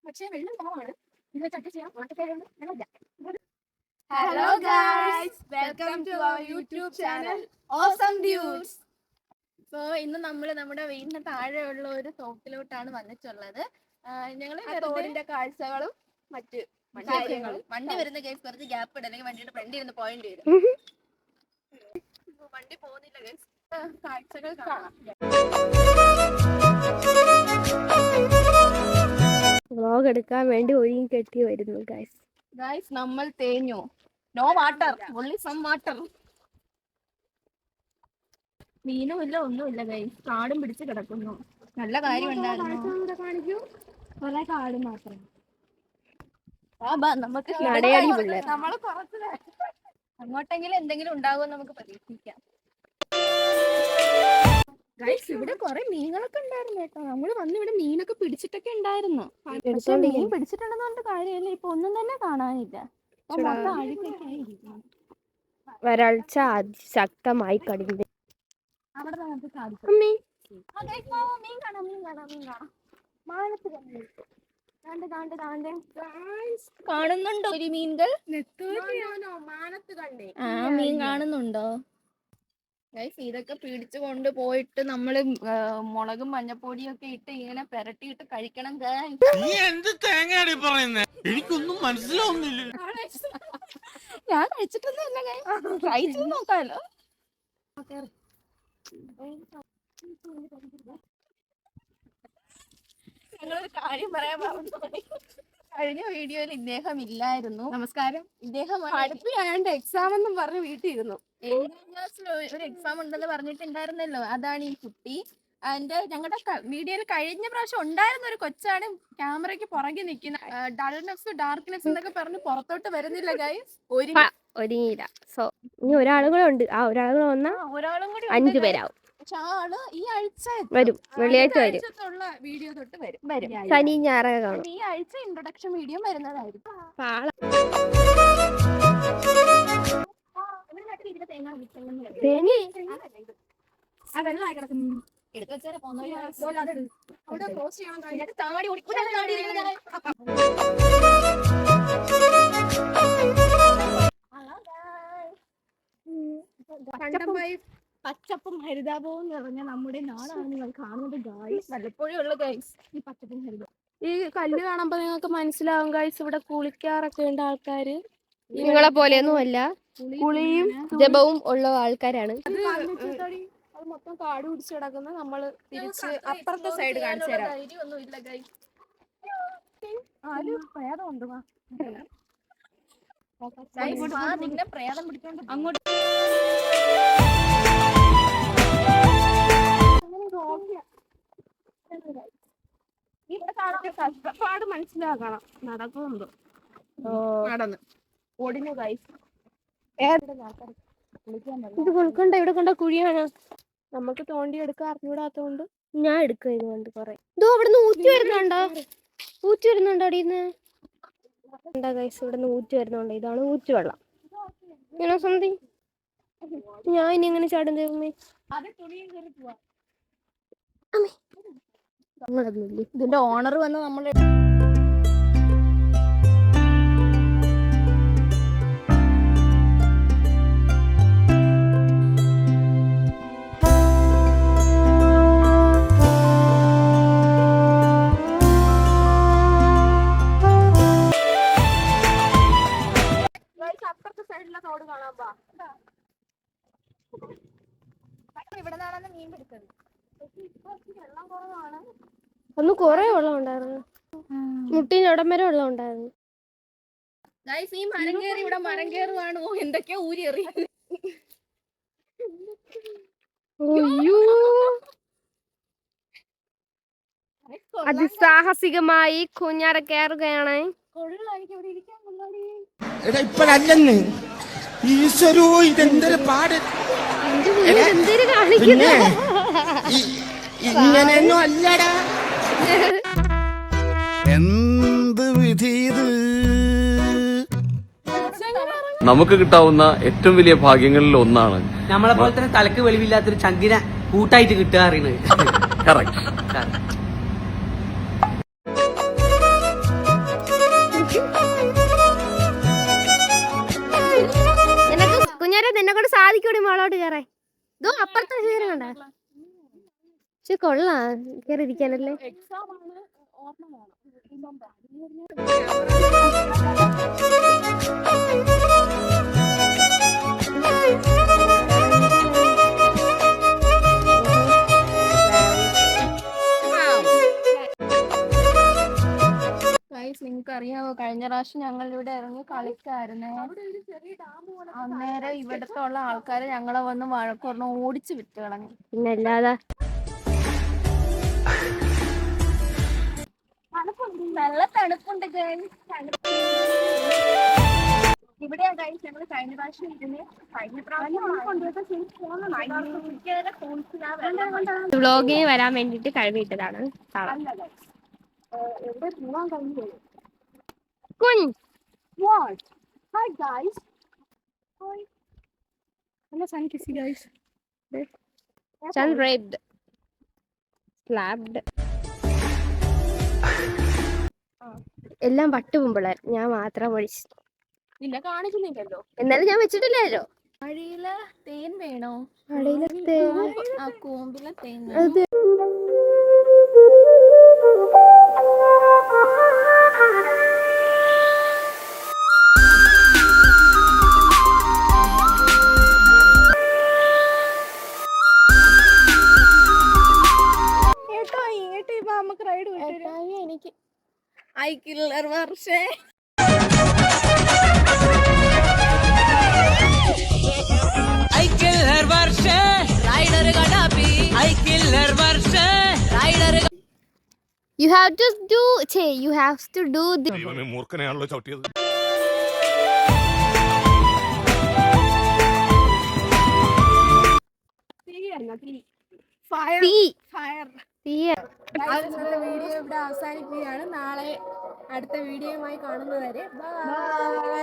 പക്ഷേ വെള്ളം കുറവാണ്. ഇത് ചട്ടി ചെയ്യാം. മാറ്റക്കാരുണ്ട് വെള്ളമില്ല. Hello guys, welcome to our YouTube channel Awesome Dudes. So ഇന്ന് നമ്മൾ നമ്മുടെ വീടിന് താഴെയുള്ള ഒരു തോട്ടിലോട്ടാണ് വന്നിട്ടുള്ളത്. ഞങ്ങൾ തോടിന്റെ കാഴ്ചകളും മറ്റ് കാര്യങ്ങളും. വണ്ടി വരുന്ന കേസ് കുറച്ച് ഗ്യാപ്പ് ഇട, അല്ലെങ്കിൽ വണ്ടിയുടെ ഫ്രണ്ടിൽ ഇരുന്ന് പോയിന്റ് വരും. വണ്ടി പോകുന്നില്ല കേസ്, കാഴ്ചകൾ കാണാം. വ്ലോഗ് എടുക്കാൻ വേണ്ടി ഒരുങ്ങി കെട്ടി വരുന്നു ഗൈസ്. ഗൈസ് നമ്മൾ തേഞ്ഞു. No water, only some water. മീനും ഇല്ല, ഒന്നുമില്ല ഗൈസ്. കാടും പിടിച്ച് കിടക്കുന്നു. നല്ല കാര്യം ഉണ്ടായിരുന്നു. കുറെ കാട് മാത്രം. നമുക്ക് നമ്മള് കുറച്ച് അങ്ങോട്ടെങ്കിലും എന്തെങ്കിലും ഉണ്ടാകുമെന്ന് നമുക്ക് പ്രതീക്ഷിക്കാം. ഗൈസ് ഇവിടെ കുറെ മീനുകളൊക്കെ ഉണ്ടായിരുന്നു കേട്ടോ. നമ്മള് വന്ന് ഇവിടെ മീനൊക്കെ പിടിച്ചിട്ടൊക്കെ ഉണ്ടായിരുന്നു. പക്ഷെ മീൻ പിടിച്ചിട്ടുണ്ടെന്ന് പറഞ്ഞിട്ട് കാര്യമില്ല, ഇപ്പൊ ഒന്നും തന്നെ കാണാനില്ല. വരൾച്ച അതിശക്തമായി കഴിഞ്ഞു. അവിടെ നമുക്ക് സാധിക്കും. മീൻ കാണാം, മീൻ കാണാം, മീൻ കാണാം. മാനത്ത് കാണുന്നുണ്ടോ ഒരു മീനുകൾ? ആ മീൻ കാണുന്നുണ്ടോ ഗൈസ്? ഇതൊക്കെ പിടിച്ചു കൊണ്ട് പോയിട്ട് നമ്മള് മുളകും മഞ്ഞപ്പൊടിയും ഒക്കെ ഇട്ട് ഇങ്ങനെ പെരട്ടിയിട്ട് കഴിക്കണം. എനിക്കൊന്നും മനസ്സിലാവുന്നില്ല. ഞാൻ കഴിച്ചിട്ടൊന്നുമില്ല ഗൈസ്, ട്രൈ ചെയ്ത് നോക്കാലോ. ഞങ്ങളൊരു കാര്യം പറയാൻ പറഞ്ഞു. കഴിഞ്ഞ വീഡിയോയിൽ ഇദ്ദേഹം ഇല്ലായിരുന്നു. നമസ്കാരം. ഇദ്ദേഹം പഠിപ്പിയായോണ്ട് എക്സാം എന്നും പറഞ്ഞ് വീട്ടിൽ ഇരുന്നു. 7ാം ക്ലാസ്സിൽ ഒരു എക്സാം ഉണ്ടെന്ന് പറഞ്ഞിട്ടുണ്ടായിരുന്നല്ലോ, അതാണ് ഈ കുട്ടി. അതിന്റെ ഞങ്ങളുടെ വീഡിയോയിൽ കഴിഞ്ഞ പ്രാവശ്യം ഉണ്ടായിരുന്ന ഒരു കൊച്ചാണ് ക്യാമറയ്ക്ക് പുറകെ നിൽക്കുന്ന. ഡൾനെസ് ഡാർക്ക്നെസ് എന്നൊക്കെ പറഞ്ഞ് പുറത്തോട്ട് വരുന്നില്ല ഗൈസ്. ഒരുങ്ങിയില്ല. സോ ഇനി ഒരാളും കൂടെ ഉണ്ട്. ആ ഒരാളും കൂടെ വന്നാൽ ഒരാളും കൂടി 5 പേരാവും. പക്ഷെ ആള് ഈ ആഴ്ച വരും. വെള്ളിയാഴ്ച വരും. വീഡിയോ തൊട്ട് വരും. ശനി ഞായറൊക്കെ കാണും. ഈ ആഴ്ച ഇൻട്രൊഡക്ഷൻ വീഡിയോ വരുന്നതായിരിക്കും. പച്ചപ്പും ഹരിതാപവും നിറഞ്ഞ നമ്മുടെ നാടാണ് നിങ്ങൾ കാണുന്നത് ഗായ്സ്. വല്ലപ്പോഴും ഉള്ള ഗൈസ് ഈ പച്ചപ്പും ഹരിതാപം. ഈ കല്ല് കാണുമ്പോ നിങ്ങൾക്ക് മനസ്സിലാവും ഗൈസ്, ഇവിടെ കുളിക്കാറൊക്കെ ഉണ്ട് ആൾക്കാര്. നിങ്ങളെ പോലെയൊന്നും അല്ല, കുളിയും ജപവും ഉള്ള ആൾക്കാരാണ്. അത് മൊത്തം കാട് പിടിച്ച് കിടക്കുന്ന. നമ്മള് തിരിച്ച് അപ്പുറത്തെ സൈഡ് കാണിച്ചു തരാം. ഒന്നും ഇല്ല ഗൈസ്. പ്രേതം ഉണ്ട്. നിന്നെ പ്രേതം പിടിച്ചോണ്ട് അങ്ങോട്ട് ഇവിടെ കാണാൻ കഷ്ടപ്പാട് മനസ്സിലാക്കണം. നടക്കുന്നുണ്ടോ? നടന്ന് ഓടിഞ്ഞു ഗൈസ്. ഇത് കൊടുക്കണ്ട, ഇവിടെ കൊണ്ട കുഴിയാണ്. നമുക്ക് തോണ്ടി എടുക്കാൻ അറിഞ്ഞൂടാത്തോണ്ട് ഞാൻ എടുക്കുക. ഇത് കൊണ്ട് കൊറേ ഇതോ ഇവിടുന്ന് ഊറ്റി വരുന്നുണ്ടോ? ഊറ്റി വരുന്നുണ്ടോ അടിയിന്ന്? എന്താ ഗൈസ്, ഇവിടുന്ന് ഊറ്റി വരുന്നുണ്ട്. ഇതാണ് ഊറ്റി വെള്ളം. ഇങ്ങനെ സംതിങ്. ഞാൻ ഇനി എങ്ങനെ ചാടും ദൈവമേ? ഇതിന്റെ ഓണർ വന്ന് നമ്മള് അപ്പുറത്തെ സൈഡിലെ തോട് കാണാൻ പാ. ഇവിടെ നിന്നാണ് മീൻ പിടിച്ചത്. വെള്ളം കുറവാണ്. അന്ന് കൊറേ വെള്ളം ഉണ്ടായിരുന്നു. മുട്ടീന് ഇടം വരെ വെള്ളം ഉണ്ടായിരുന്നു. ഈ മരം കയറി ഇവിടെ മരം കയറുവാണോ എന്തൊക്കെയോ ഊരി എറിയുന്നത്. അതിസാഹസികമായി കുഞ്ഞാറ കയറുകയാണ്. ഇപ്പഴല്ലെന്ന് ഈശ്വരോ, ഇതെന്തൊരു പാട്. ഇങ്ങനെയൊന്നും അല്ലടാ. എന്ത് വിധി ഇത്? നമുക്ക് കിട്ടാവുന്ന ഏറ്റവും വലിയ ഭാഗ്യങ്ങളിൽ ഒന്നാണ്. നമ്മളെ പോലെ തന്നെ തലക്ക് വെളിവില്ലാത്തൊരു ചങ്കിനെ കൂട്ടായിട്ട് കിട്ടുക അറിയുന്നത്. കറക്റ്റ്. നിനക്ക് കുഞ്ഞാരെ നിന്നെ കൊണ്ട് സാധിക്കൂടി മോളോട്ട് കയറാൻ. ഇതോ അപ്പുറത്തെ കയറി കണ്ട പക്ഷെ കൊള്ളാം കയറി ഇരിക്കാനല്ലേ. എക്സാം ആണ്, ഓർമ്മ വേണം. നിങ്ങൾക്ക് അറിയാമോ, കഴിഞ്ഞ പ്രാവശ്യം ഞങ്ങൾ ഇവിടെ ഇറങ്ങി കളിക്കായിരുന്നേ. അന്നേരം ഇവിടത്തെ ഉള്ള ആൾക്കാര് ഞങ്ങളെ വന്ന് വഴക്കുറഞ്ഞ് ഓടിച്ചു വിട്ട് കളഞ്ഞു. പിന്നെ അല്ലാതെ നല്ല തണുപ്പുണ്ട് ഇവിടെ ഞങ്ങൾ കഴിഞ്ഞ പ്രാവശ്യം ഇരുന്ന് വ്ളോഗിന് വരാൻ വേണ്ടിട്ട് കഴിവിട്ടതാണ്. എവിടെ പോവാൻ കഴിഞ്ഞു? കുഞ്ഞ് Hi guys. Hi. Hello, sun kissy guys. sun raped slapped എല്ലാം പട്ടുമുമ്പിളാർ. ഞാൻ മാത്രം ഒഴിച്ചു. ഇല്ല, കാണിക്കുന്നില്ലല്ലോ. എന്നാലും ഞാൻ വെച്ചിട്ടില്ലല്ലോ. വഴിയില് തേൻ വേണോ? അടിയിലത്തെ ആ കൂമ്പിലെ തേൻ അത് നമുക്ക് റൈഡ് എനിക്ക് ഐ കില്ലർ വർഷേ you have to do you have to do this. മൂർഖനെയാണല്ലോ ചവിട്ടിയത്. ഫയർ തീ ഫയർ തീ ഇന്നത്തെ വീഡിയോ ഇവിടെ അവസാനിക്കുകയാണ്. നാളെ അടുത്ത വീഡിയോയുമായി കാണുന്നവരെ ബൈ.